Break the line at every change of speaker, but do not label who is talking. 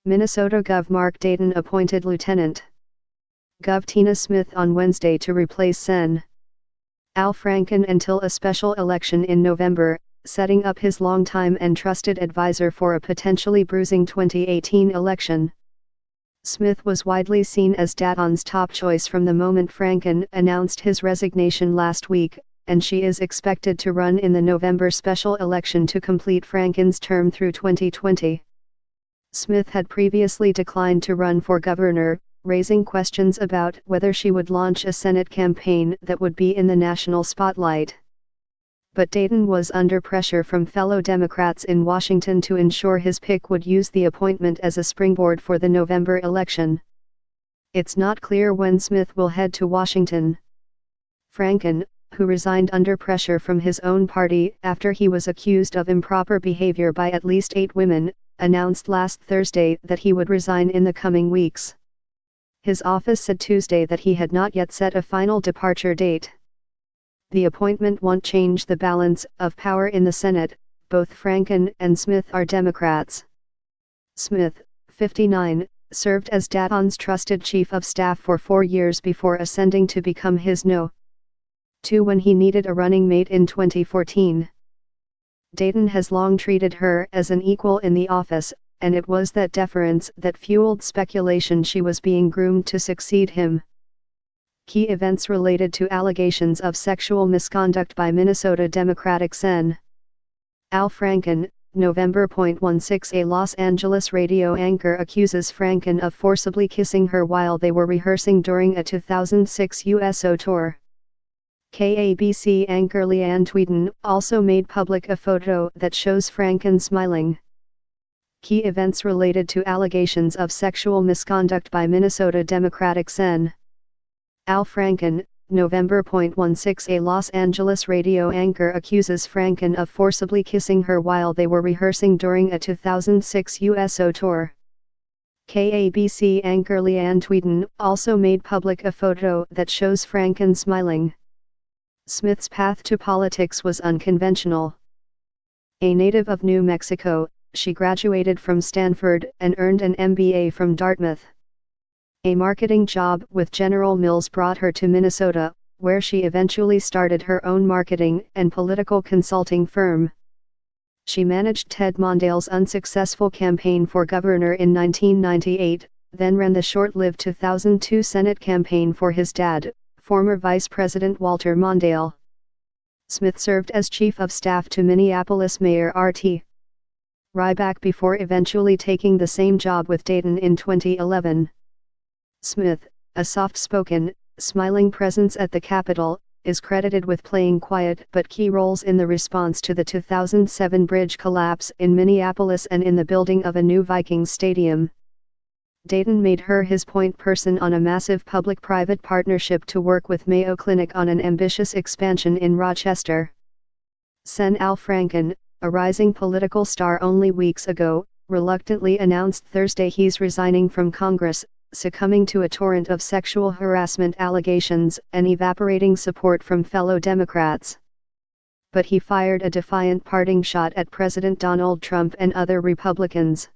Minnesota Gov. Mark Dayton appointed Lieutenant Gov. Tina Smith on Wednesday to replace Sen. Al Franken until a special election in November, setting up his longtime and trusted advisor for a potentially bruising 2018 election. Smith was widely seen as Dayton's top choice from the moment Franken announced his resignation last week, and she is expected to run in the November special election to complete Franken's term through 2020. Smith had previously declined to run for governor, raising questions about whether she would launch a Senate campaign that would be in the national spotlight. But Dayton was under pressure from fellow Democrats in Washington to ensure his pick would use the appointment as a springboard for the November election. It's not clear when Smith will head to Washington. Franken, who resigned under pressure from his own party after he was accused of improper behavior by at least 8 women, announced last Thursday that he would resign in the coming weeks. His office said Tuesday that he had not yet set a final departure date. The appointment won't change the balance of power in the Senate. Both Franken and Smith are Democrats. Smith, 59, served as Dayton's trusted chief of staff for 4 years before ascending to become his No. 2 when he needed a running mate in 2014. Dayton has long treated her as an equal in the office, and it was that deference that fueled speculation she was being groomed to succeed him. Key events related to allegations of sexual misconduct by Minnesota Democratic Sen. Al Franken, November 16. A Los Angeles radio anchor accuses Franken of forcibly kissing her while they were rehearsing during a 2006 USO tour. KABC anchor Leanne Tweeden also made public a photo that shows Franken smiling. Key events related to allegations of sexual misconduct by Minnesota Democratic Sen. Al Franken, November 16. A Los Angeles radio anchor accuses Franken of forcibly kissing her while they were rehearsing during a 2006 USO tour. KABC anchor Leanne Tweeden also made public a photo that shows Franken smiling. Smith's path to politics was unconventional. A native of New Mexico, she graduated from Stanford and earned an MBA from Dartmouth. A marketing job with General Mills brought her to Minnesota, where she eventually started her own marketing and political consulting firm. She managed Ted Mondale's unsuccessful campaign for governor in 1998, then ran the short-lived 2002 Senate campaign for his dad, former Vice President Walter Mondale. Smith served as Chief of Staff to Minneapolis Mayor R.T. Ryback before eventually taking the same job with Dayton in 2011. Smith, a soft-spoken, smiling presence at the Capitol, is credited with playing quiet but key roles in the response to the 2007 bridge collapse in Minneapolis and in the building of a new Vikings stadium. Dayton made her his point person on a massive public-private partnership to work with Mayo Clinic on an ambitious expansion in Rochester. Sen. Al Franken, a rising political star only weeks ago, reluctantly announced Thursday he's resigning from Congress, succumbing to a torrent of sexual harassment allegations and evaporating support from fellow Democrats. But he fired a defiant parting shot at President Donald Trump and other Republicans.